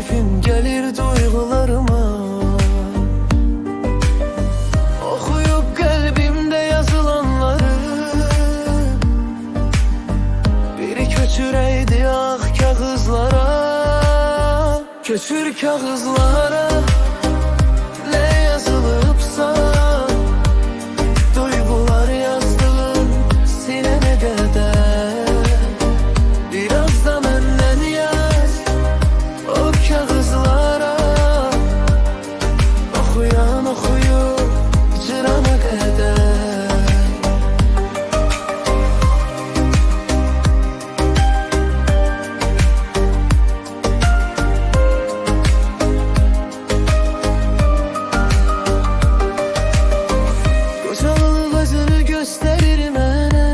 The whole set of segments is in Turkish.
Tarifim gelir duygularıma. Okuyup kalbimde yazılanları, biri köçüreydi ah kağızlara. Köçür kağızlara, ne yazılıpsa, duygular yazdığın silene kadar. Biraz da benden yaz o kağızlara, okuyan okuyup cırana kadar. Gösterir mənə,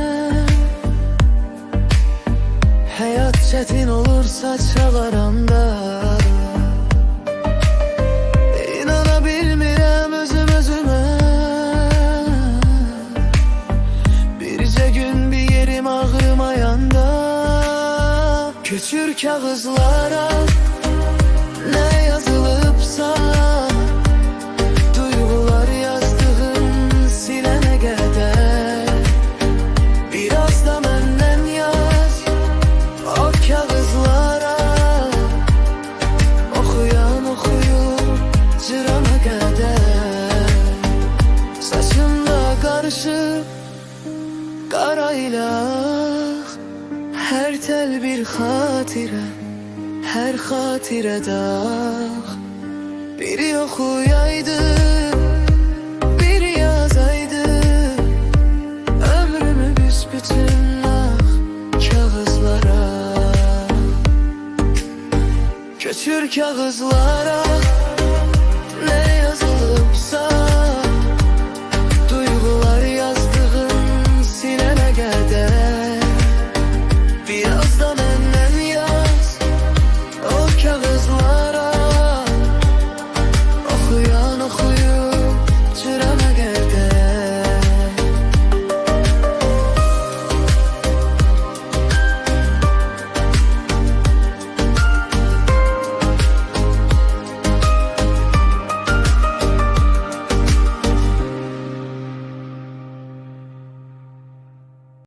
həyat çətin olursa çağıranda. İnana bilmirəm özümə, bircə gün bir yerim ağrımayanda. Köçür kağızlara, nə yazılıbsa, duygular yazdığın silene kadar. Biraz da benden yaz o kağızlara, okuyan okuyup cırana kadar. Saçımda karışık karayla, her tel bir hatire, her hatire dağ. Biri okuyaydı, biri yazaydı, ömrümü büsbütün ah kağızlara. Köçür kağızlara,